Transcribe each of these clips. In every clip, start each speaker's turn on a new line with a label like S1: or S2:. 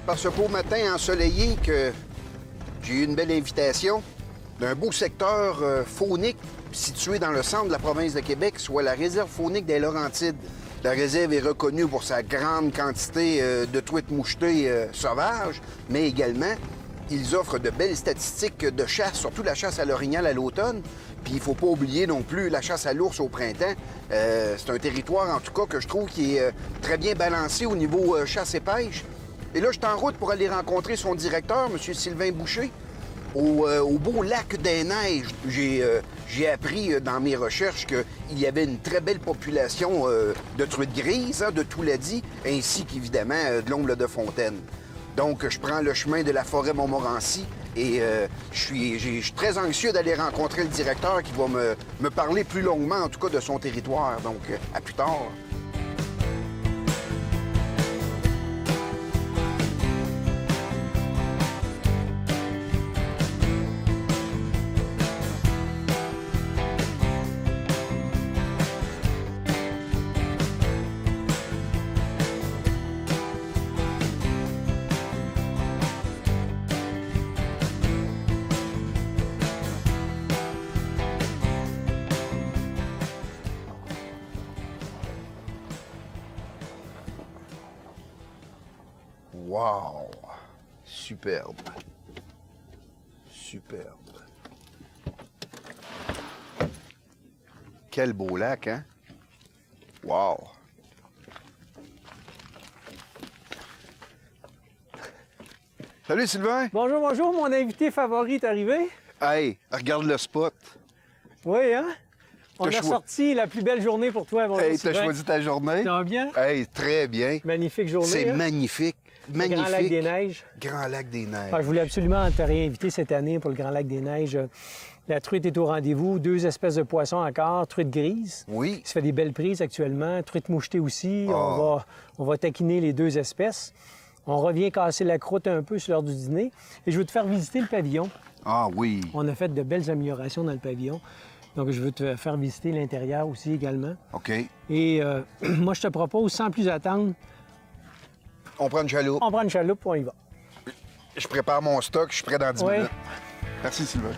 S1: par ce beau matin ensoleillé que j'ai eu une belle invitation d'un beau secteur faunique situé dans le centre de la province de Québec, soit la réserve faunique des Laurentides. La réserve est reconnue pour sa grande quantité de truites mouchetées sauvages, mais également, ils offrent de belles statistiques de chasse, surtout la chasse à l'orignal à l'automne. Puis il ne faut pas oublier non plus la chasse à l'ours au printemps. C'est un territoire, en tout cas, que je trouve qui est très bien balancé au niveau chasse et pêche. Et là, je suis en route pour aller rencontrer son directeur, M. Sylvain Boucher, au beau lac des Neiges. J'ai appris dans mes recherches qu'il y avait une très belle population de truites grises, de Touladi, ainsi qu'évidemment de l'omble de fontaine. Donc, je prends le chemin de la forêt Montmorency et je suis très anxieux d'aller rencontrer le directeur qui va me parler plus longuement, en tout cas, de son territoire. Donc, à plus tard. Wow! Superbe. Superbe. Quel beau lac, hein? Wow! Salut, Sylvain!
S2: Bonjour, bonjour, mon invité favori est arrivé.
S1: Hey, regarde le spot.
S2: Oui, hein? On a sorti la plus belle journée pour toi. Bonjour,
S1: hey,
S2: Sylvain.
S1: t'as choisi ta journée?
S2: Ça va bien?
S1: Hey, très bien.
S2: Magnifique journée.
S1: C'est
S2: hein?
S1: magnifique. Magnifique.
S2: Le Grand Lac des Neiges.
S1: Grand Lac des Neiges.
S2: Ah, je voulais absolument te réinviter cette année pour le Grand Lac des Neiges. La truite est au rendez-vous. 2 espèces de poissons encore. Truite grise.
S1: Oui.
S2: Qui se fait des belles prises actuellement. Truite mouchetée aussi.
S1: Oh.
S2: On va taquiner les 2 espèces. On revient casser la croûte un peu sur l'heure du dîner. Et je veux te faire visiter le pavillon.
S1: Ah oui.
S2: On a fait de belles améliorations dans le pavillon. Donc, je veux te faire visiter l'intérieur aussi également.
S1: OK.
S2: Et moi, je te propose, sans plus attendre,
S1: On prend une chaloupe.
S2: on prend une chaloupe et on y va.
S1: Je prépare mon stock, je suis prêt dans 10
S2: Oui.
S1: minutes. Merci, Sylvain.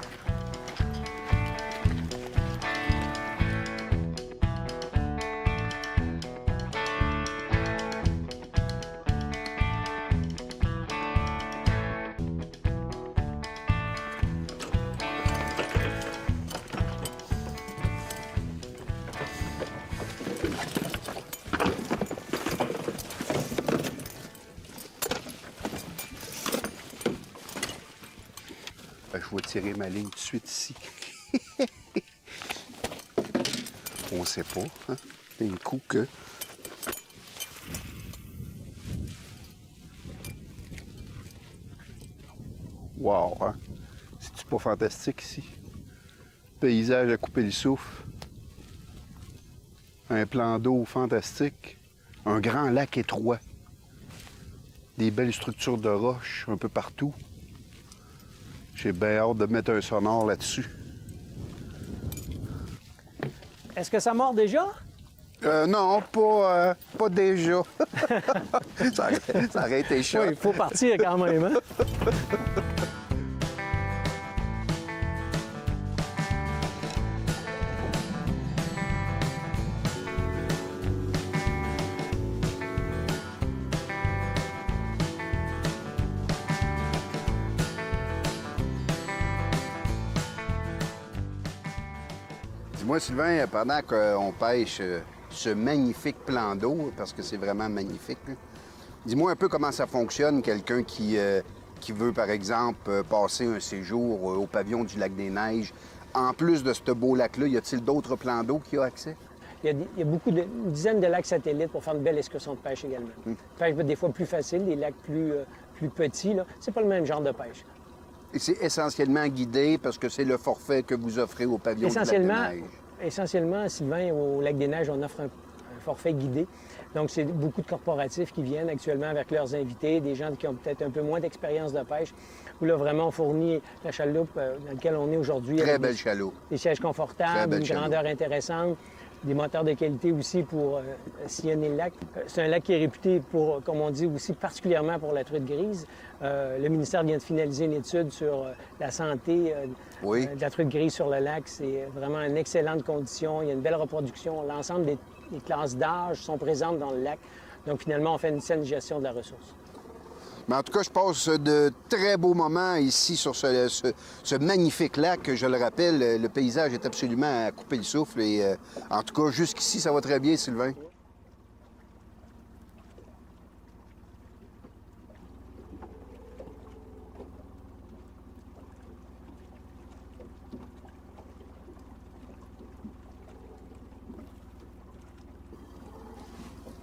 S1: Je vais tirer ma ligne tout de suite ici. On sait pas, hein? Un coup que... Wow, hein? C'est-tu pas fantastique ici? Paysage à couper le souffle. Un plan d'eau fantastique. Un grand lac étroit. Des belles structures de roches un peu partout. J'ai bien hâte de mettre un sonore là-dessus.
S2: Est-ce que ça mord déjà?
S1: Non, pas déjà. ça aurait été chaud.
S2: Oui, il faut partir quand même, hein?
S1: Dis-moi, Sylvain, pendant qu'on pêche ce magnifique plan d'eau, parce que c'est vraiment magnifique, là, dis-moi un peu comment ça fonctionne, quelqu'un qui veut, par exemple, passer un séjour au pavillon du Lac des Neiges. En plus de ce beau lac-là, y a-t-il d'autres plans d'eau qui ont accès?
S2: Il y a beaucoup une dizaine de lacs satellites pour faire une belle excursion de pêche également. Pêche des fois plus facile, des lacs plus petits, là. C'est pas le même genre de pêche.
S1: Et c'est essentiellement guidé parce que c'est le forfait que vous offrez au pavillon du Lac des Neiges.
S2: Essentiellement, Sylvain, au Lac des Neiges, on offre un forfait guidé. Donc, c'est beaucoup de corporatifs qui viennent actuellement avec leurs invités, des gens qui ont peut-être un peu moins d'expérience de pêche, où là, vraiment, on fournit la chaloupe dans laquelle on est aujourd'hui.
S1: Très belle chaloupe.
S2: Des sièges confortables, une grandeur intéressante. des moteurs de qualité aussi pour sillonner le lac. C'est un lac qui est réputé pour, comme on dit aussi, particulièrement pour la truite grise. Le ministère vient de finaliser une étude sur la santé
S1: Oui.
S2: de la truite grise sur le lac. C'est vraiment en excellente condition. Il y a une belle reproduction. L'ensemble des classes d'âge sont présentes dans le lac. Donc, finalement, on fait une saine gestion de la ressource.
S1: Mais en tout cas, je passe de très beaux moments ici sur ce magnifique lac. Je le rappelle, le paysage est absolument à couper le souffle. Et en tout cas, jusqu'ici, ça va très bien, Sylvain.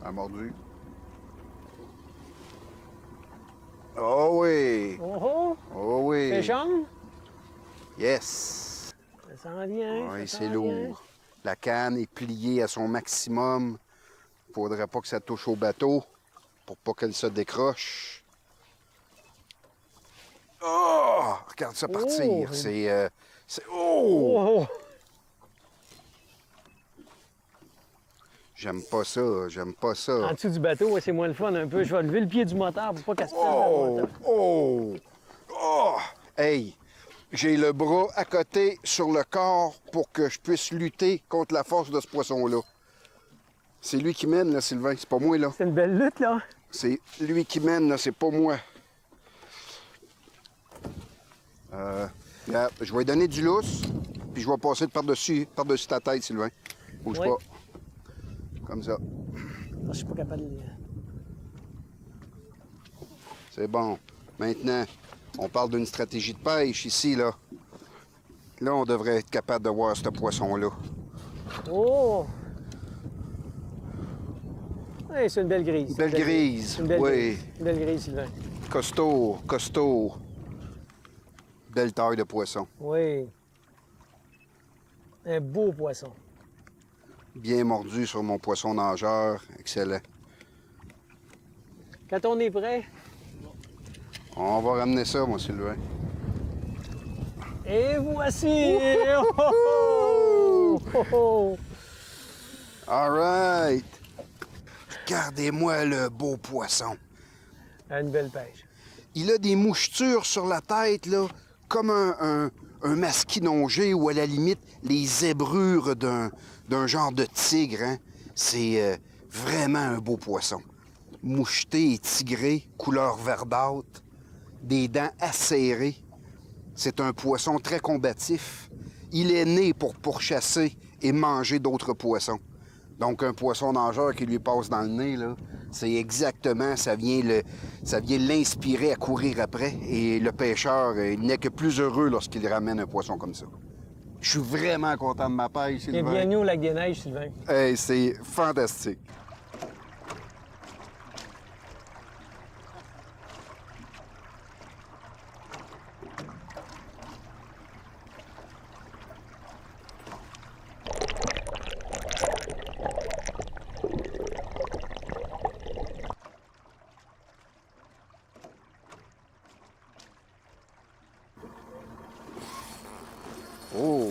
S1: A mordu. Oh oui!
S2: Oh oh!
S1: Oh oui!
S2: Pêchons?
S1: Yes!
S2: Ça s'en vient.
S1: Oui,
S2: ça
S1: c'est
S2: s'en
S1: lourd.
S2: vient.
S1: La canne est pliée à son maximum. Faudrait pas que ça touche au bateau pour pas qu'elle se décroche. Oh! Regarde ça partir.
S2: Oh!
S1: C'est... Oh!
S2: Oh, oh!
S1: J'aime pas ça, j'aime pas ça.
S2: En dessous du bateau, ouais, c'est moins le fun un peu. Je vais lever le pied du moteur pour pas qu'elle se perde dans le
S1: Oh!
S2: moteur.
S1: Oh! Oh! Hey! J'ai le bras à côté sur le corps pour que je puisse lutter contre la force de ce poisson-là. C'est lui qui mène, là, Sylvain. C'est pas moi, là.
S2: C'est une belle lutte, là.
S1: C'est lui qui mène, là. C'est pas moi. Là, je vais lui donner du lousse, puis je vais passer par-dessus ta tête, Sylvain. Bouge
S2: Oui.
S1: pas. Comme ça.
S2: Je suis pas capable de...
S1: C'est bon. Maintenant, on parle d'une stratégie de pêche ici, là. Là, on devrait être capable de voir ce poisson-là.
S2: Oh! Oui, c'est une belle grise.
S1: Une belle grise,
S2: Une belle
S1: oui.
S2: grise. Une belle grise, Sylvain.
S1: Costaud, costaud. Belle taille de poisson.
S2: Oui. Un beau poisson.
S1: Bien mordu sur mon poisson nageur. Excellent.
S2: Quand on est prêt,
S1: On va ramener ça, moi, Sylvain.
S2: et voici! Oh, oh, oh, oh.
S1: All right. Regardez-moi le beau poisson.
S2: Une belle pêche.
S1: Il a des mouchetures sur la tête, là, comme un masquinongé ou à la limite les zébrures d'un genre de tigre. Hein? C'est vraiment un beau poisson. Moucheté et tigré, couleur verdâtre, des dents acérées. C'est un poisson très combatif. Il est né pour pourchasser et manger d'autres poissons. Donc, un poisson nageur qui lui passe dans le nez, là, c'est exactement, ça vient l'inspirer à courir après. Et le pêcheur, il n'est que plus heureux lorsqu'il ramène un poisson comme ça. Je suis vraiment content de ma pêche,
S2: Et
S1: Sylvain.
S2: bienvenue au Lac des Neiges, Sylvain.
S1: Hey, c'est fantastique. Oh!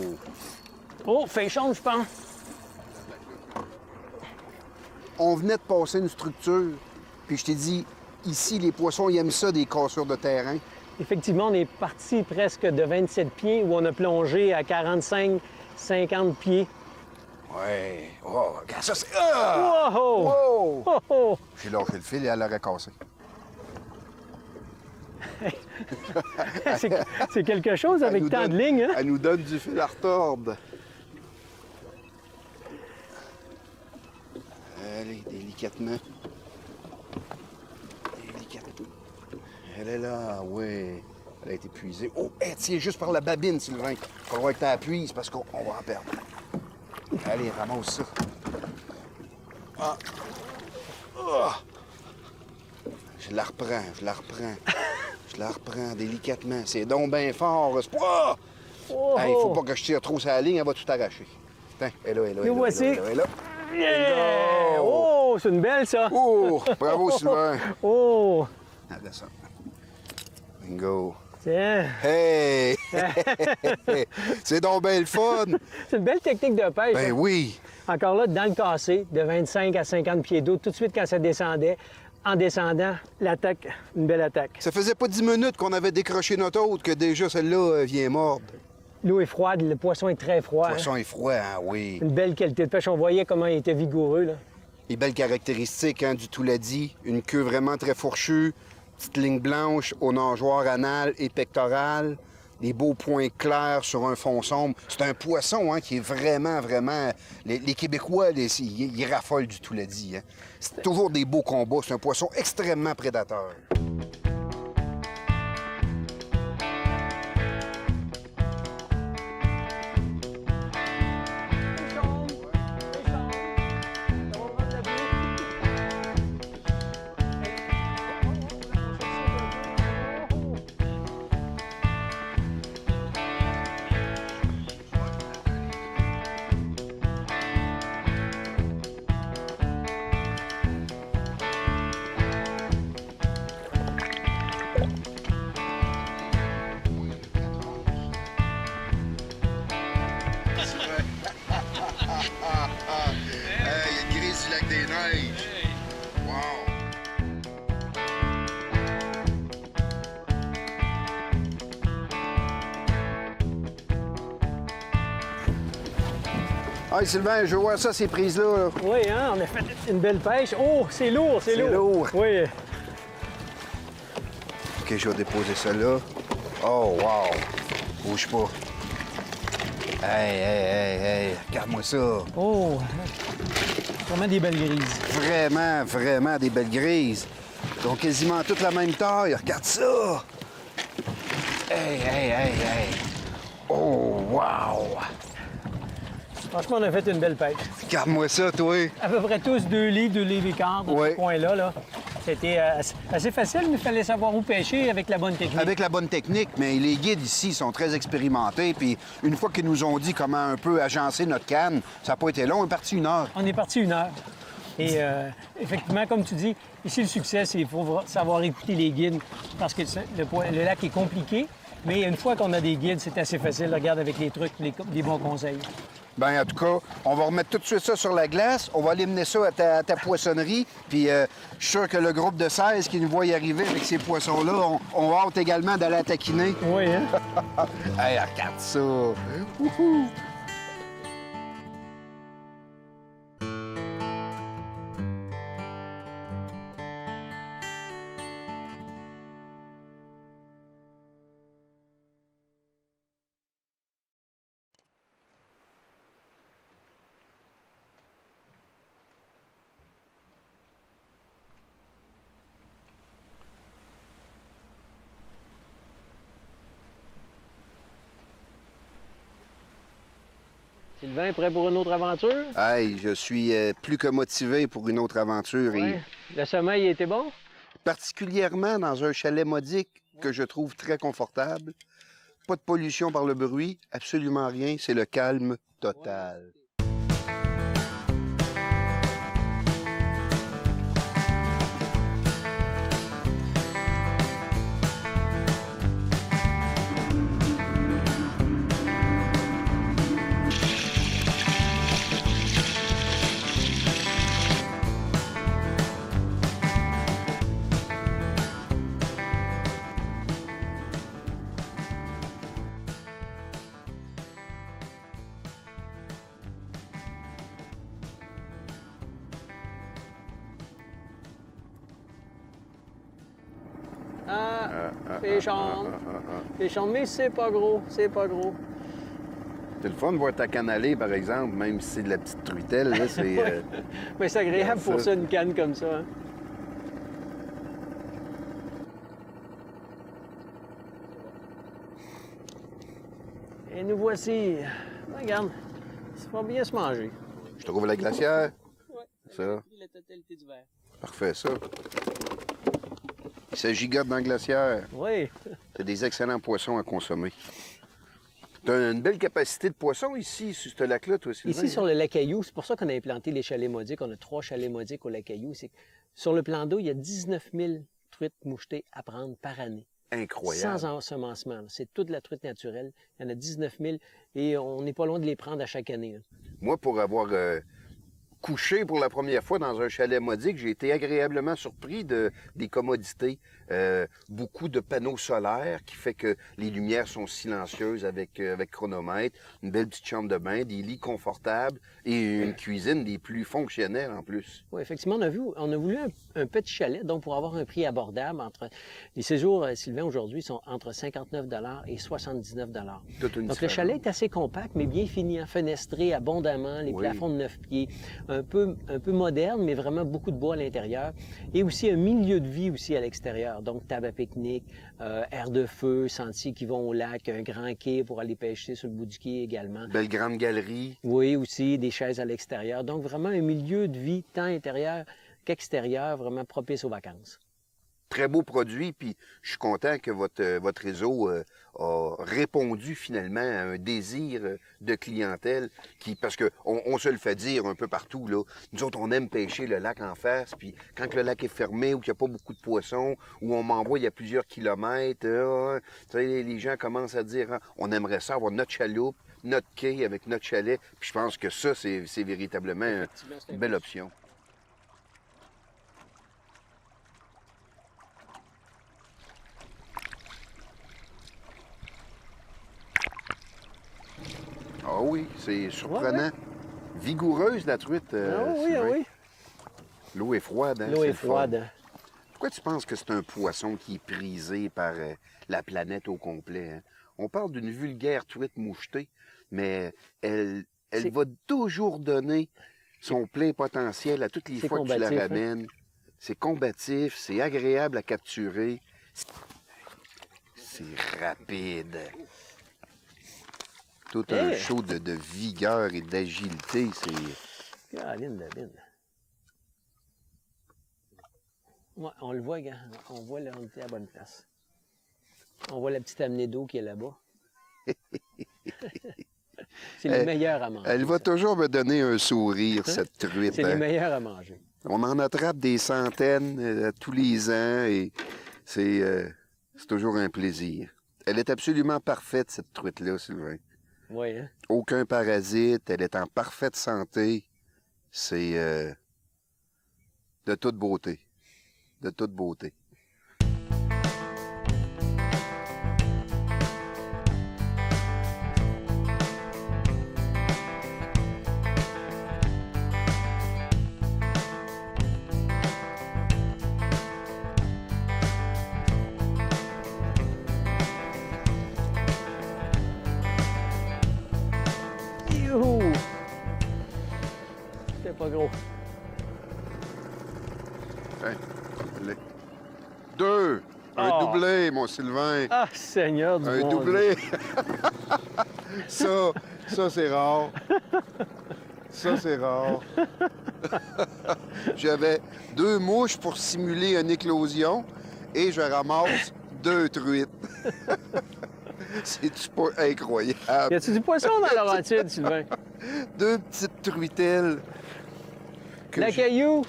S2: Oh, pêchons, je pense.
S1: On venait de passer une structure, puis je t'ai dit, ici, les poissons, ils aiment ça, des cassures de terrain.
S2: Effectivement, on est parti presque de 27 pieds où on a plongé à 45-50 pieds.
S1: Ouais. Oh, regarde ça, c'est... Ah!
S2: Wow!
S1: Wow!
S2: Oh, oh!
S1: J'ai lâché le fil et elle l'aurait cassé.
S2: C'est quelque chose avec tant de lignes, hein?
S1: Elle nous donne du fil à retordre. Allez, délicatement. Délicatement. Elle est là, oui. Elle a été épuisée. Oh, elle tient juste par la babine, Sylvain. Il va falloir que tu appuies parce qu'on va en perdre. Allez, ramasse ça. Ah. Ah. Je la reprends, je la reprends. Je la reprends délicatement. C'est donc bien fort. Ah!
S2: Oh,
S1: Il faut pas que je tire trop sa ligne, elle va tout arracher. Tiens, elle est là, elle est là.
S2: Nous voici.
S1: Elle est là.
S2: Yeah!
S1: Bingo!
S2: Oh, c'est une belle, ça!
S1: Oh! Bravo, Sylvain.
S2: Oh!
S1: Regarde ça. Bingo.
S2: Tiens!
S1: Hey! C'est donc bien le fun!
S2: C'est une belle technique de pêche.
S1: Ben
S2: hein?
S1: oui!
S2: Encore là, dans le cassé, de 25 à 50 pieds d'eau, tout de suite quand ça descendait, en descendant, l'attaque, une belle attaque.
S1: Ça faisait pas 10 minutes qu'on avait décroché notre autre que déjà celle-là vient mordre.
S2: L'eau est froide, le poisson est très froid.
S1: Le poisson est froid, hein, oui.
S2: Une belle qualité de pêche. On voyait comment il était vigoureux, là.
S1: Les belles caractéristiques hein, du Touladi. Une queue vraiment très fourchue, petite ligne blanche aux nageoires anales et pectorales, des beaux points clairs sur un fond sombre. C'est un poisson hein, qui est vraiment... Les Québécois, ils raffolent du Touladi. Hein. C'est toujours des beaux combats. C'est un poisson extrêmement prédateur. Hey Sylvain, je vois ça, ces prises-là. Là.
S2: Oui, hein, on a fait une belle pêche. Oh, c'est lourd, c'est lourd.
S1: C'est lourd.
S2: Oui.
S1: OK, je vais déposer ça là. Oh, wow! Bouge pas. Hey, regarde-moi ça.
S2: Oh, vraiment des belles grises.
S1: Vraiment des belles grises. Ils ont quasiment toutes la même taille. Regarde ça! Hey! Oh, wow!
S2: Franchement, on a fait une belle pêche.
S1: Regarde-moi ça, toi!
S2: À peu près tous 2 livres et quart dans ce coin-là. Là. C'était assez facile, mais il fallait savoir où pêcher avec la bonne technique.
S1: Avec la bonne technique, mais les guides ici sont très expérimentés. Puis une fois qu'ils nous ont dit comment un peu agencer notre canne, ça n'a pas été long, on est parti 1 heure.
S2: On est parti 1 heure. Et effectivement, comme tu dis, ici, le succès, c'est qu'il faut savoir écouter les guides parce que le lac est compliqué. Mais une fois qu'on a des guides, c'est assez facile. Regarde avec les trucs, les bons conseils.
S1: Bien, en tout cas, on va remettre tout de suite ça sur la glace. On va aller mener ça à ta poissonnerie. Puis je suis sûr que le groupe de 16 qui nous voit y arriver avec ces poissons-là, on va hâte également d'aller la taquiner.
S2: Oui, hein?
S1: Hey, regarde ça! Wouhou!
S2: Sylvain, prêt pour une autre aventure?
S1: Hey, je suis plus que motivé pour une autre aventure.
S2: Ouais. Le sommeil était bon?
S1: Particulièrement dans un chalet modique que je trouve très confortable. Pas de pollution par le bruit, absolument rien. C'est le calme total.
S2: Péchonde, mais c'est pas gros, c'est pas gros.
S1: C'est le fun de voir ta canne aller, par exemple, même si c'est de la petite truitelle. Là, c'est,
S2: Mais c'est agréable pour ça, une canne comme ça. Hein? Et nous voici. Regarde, ça va bien se manger.
S1: Je trouve la glacière.
S2: Oui.
S1: Ça.
S2: La totalité du verre.
S1: Parfait, ça. Ça gigote dans la glacière.
S2: Oui.
S1: C'est des excellents poissons à consommer. T'as une belle capacité de poissons ici, sur ce lac-là, toi, Sylvain.
S2: Ici, sur le lac Caillou, c'est pour ça qu'on a implanté les chalets modiques. On a 3 chalets modiques au lac Caillou. Sur le plan d'eau, il y a 19 000 truites mouchetées à prendre par année.
S1: Incroyable.
S2: Sans ensemencement. C'est toute la truite naturelle. Il y en a 19 000 et on n'est pas loin de les prendre à chaque année. Là.
S1: Moi, pour avoir couché pour la première fois dans un chalet modique, j'ai été agréablement surpris des commodités. Beaucoup de panneaux solaires qui fait que les lumières sont silencieuses avec chronomètre, une belle petite chambre de bain, des lits confortables et une cuisine des plus fonctionnelles en plus.
S2: Oui, effectivement, on a voulu un petit chalet, donc pour avoir un prix abordable. Les séjours, Sylvain, aujourd'hui, sont entre 59 et 79 Donc le chalet est assez compact, mais bien fini, fenestré abondamment, les plafonds de 9 pieds, un peu moderne, mais vraiment beaucoup de bois à l'intérieur. Et aussi un milieu de vie aussi à l'extérieur. Donc table à pique-nique, aire de feu, sentiers qui vont au lac, un grand quai pour aller pêcher sur le bout du quai également.
S1: Belle grande galerie.
S2: Oui, aussi des chaises à l'extérieur. Donc vraiment un milieu de vie tant intérieur qu'extérieur, vraiment propice aux vacances.
S1: Très beau produit, puis je suis content que votre réseau a répondu finalement à un désir de clientèle parce que on se le fait dire un peu partout, là. Nous autres, on aime pêcher le lac en face, puis quand le lac est fermé ou qu'il n'y a pas beaucoup de poissons, ou on m'envoie il y a plusieurs kilomètres, les gens commencent à dire on aimerait ça avoir notre chaloupe, notre quai avec notre chalet, puis je pense que ça, c'est véritablement une belle option. Ah oui, c'est surprenant. Ouais. Vigoureuse, la truite.
S2: Oui.
S1: L'eau est froide, hein?
S2: L'eau est froide.
S1: Pourquoi tu penses que c'est un poisson qui est prisé par la planète au complet? Hein? On parle d'une vulgaire truite mouchetée, mais elle va toujours donner son plein potentiel à toutes les fois que tu la ramènes. Hein? C'est combatif, c'est agréable à capturer. C'est rapide. Tout un show de vigueur et d'agilité, c'est...
S2: Caroline David. Ouais, on le voit, gars. On voit là, on était à la bonne place. On voit la petite amenée d'eau qui est là-bas. C'est les meilleurs à manger.
S1: Elle va toujours me donner un sourire, cette truite.
S2: C'est les meilleurs à manger.
S1: On en attrape des centaines tous les ans et c'est toujours un plaisir. Elle est absolument parfaite, cette truite-là, Sylvain.
S2: Oui, hein?
S1: Aucun parasite, elle est en parfaite santé. C'est de toute beauté. De toute beauté.
S2: C'était pas gros.
S1: Hein? Deux! Un doublé, mon Sylvain!
S2: Ah, Seigneur du
S1: Un doublé! ça c'est rare. Ça, c'est rare. J'avais 2 mouches pour simuler une éclosion et je ramasse 2 truites. C'est-tu pas incroyable?
S2: Y a-tu du poisson dans Laurentide, Sylvain?
S1: 2 petites truitelles.
S2: La caillou!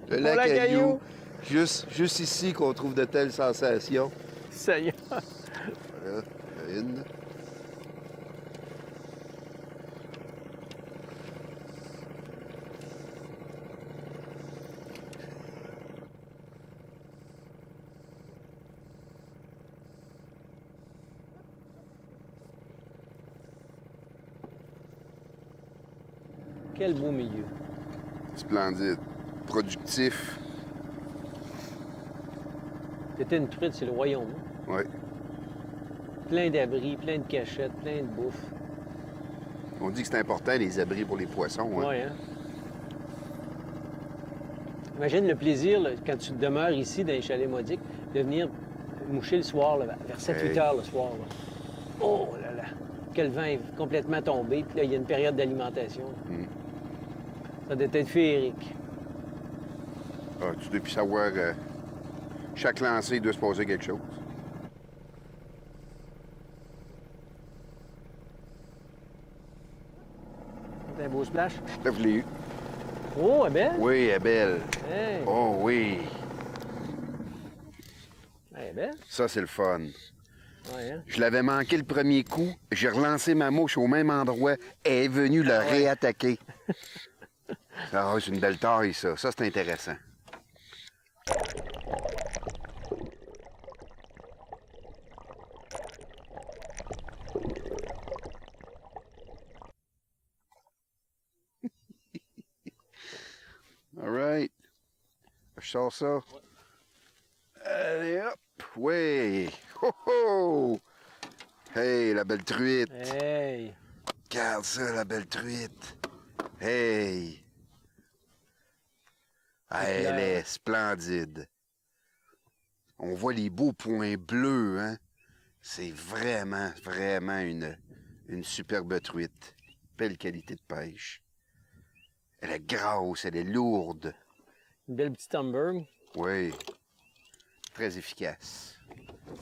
S1: Le lac Caillou. Juste ici qu'on trouve de telles sensations.
S2: Seigneur!
S1: Voilà, une.
S2: Quel beau milieu.
S1: Splendide. Productif.
S2: C'était une truite, c'est le royaume.
S1: Oui.
S2: Plein d'abris, plein de cachettes, plein de bouffe.
S1: On dit que c'est important, les abris pour les poissons. Hein?
S2: Oui, hein? Imagine le plaisir, là, quand tu demeures ici, dans les chalets modiques, de venir moucher le soir, là, vers 7-8 heures le soir. Là. Oh là là! Quel vent est complètement tombé. Puis là, il y a une période d'alimentation. Ça doit être féerique.
S1: Ah, tu dois plus savoir... chaque lancée, il doit se passer quelque chose.
S2: C'est un beau splash.
S1: Là, vous l'avez eu.
S2: Oh, elle est belle?
S1: Oui, elle est belle.
S2: Hey.
S1: Oh oui.
S2: Hey, Eh bien,
S1: Ça, c'est le fun.
S2: ouais, hein?
S1: Je l'avais manqué le premier coup. J'ai relancé ma mouche au même endroit. Elle est venue le réattaquer. Ah, c'est une belle taille, ça. Ça, c'est intéressant. All right. Je sors ça. Allez, hop. Oui. Ho, ho. Hey, la belle truite.
S2: Hey!
S1: Regarde ça, la belle truite. Hey. Ah, elle est splendide. On voit les beaux points bleus, hein? C'est vraiment, vraiment une superbe truite. Belle qualité de pêche. Elle est grosse, elle est lourde.
S2: Une belle petite Humber.
S1: Oui. Très efficace.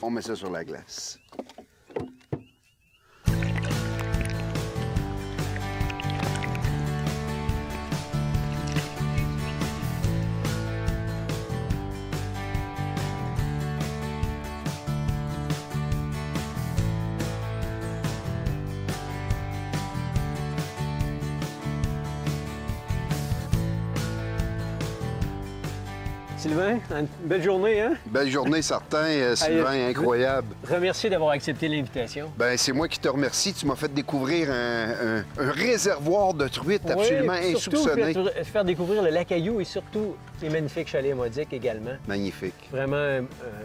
S1: On met ça sur la glace.
S2: Sylvain, une belle journée, hein?
S1: Belle journée, certain, Sylvain, incroyable.
S2: Remercie d'avoir accepté l'invitation.
S1: Ben, c'est moi qui te remercie. Tu m'as fait découvrir un réservoir de truites absolument
S2: Oui, surtout
S1: insoupçonné.
S2: faire découvrir le lac Caillou et surtout les magnifiques chalets modiques également.
S1: Magnifique.
S2: Vraiment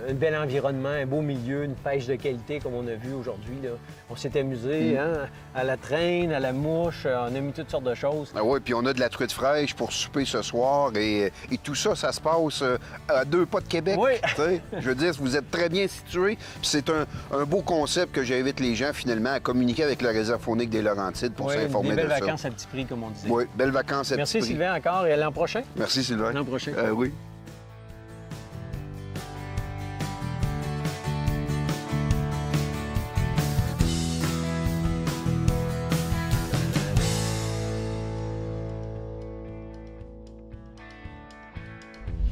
S2: un bel environnement, un beau milieu, une pêche de qualité comme on a vu aujourd'hui. Là. On s'est amusé hein, à la traîne, à la mouche, on a mis toutes sortes de choses.
S1: Ah oui, puis on a de la truite fraîche pour souper ce soir et tout ça, ça se passe à 2 pas de Québec.
S2: Oui.
S1: T'sais. Je veux dire, vous êtes très bien situés. Puis c'est un beau concept que j'invite les gens finalement à communiquer avec la réserve faunique des Laurentides pour s'informer de ça.
S2: Des belles vacances à petit prix, comme on disait.
S1: Oui, belles vacances à
S2: Merci
S1: petit prix.
S2: Sylvain encore et à l'an prochain.
S1: Merci Sylvain.
S2: L'an prochain.
S1: Oui.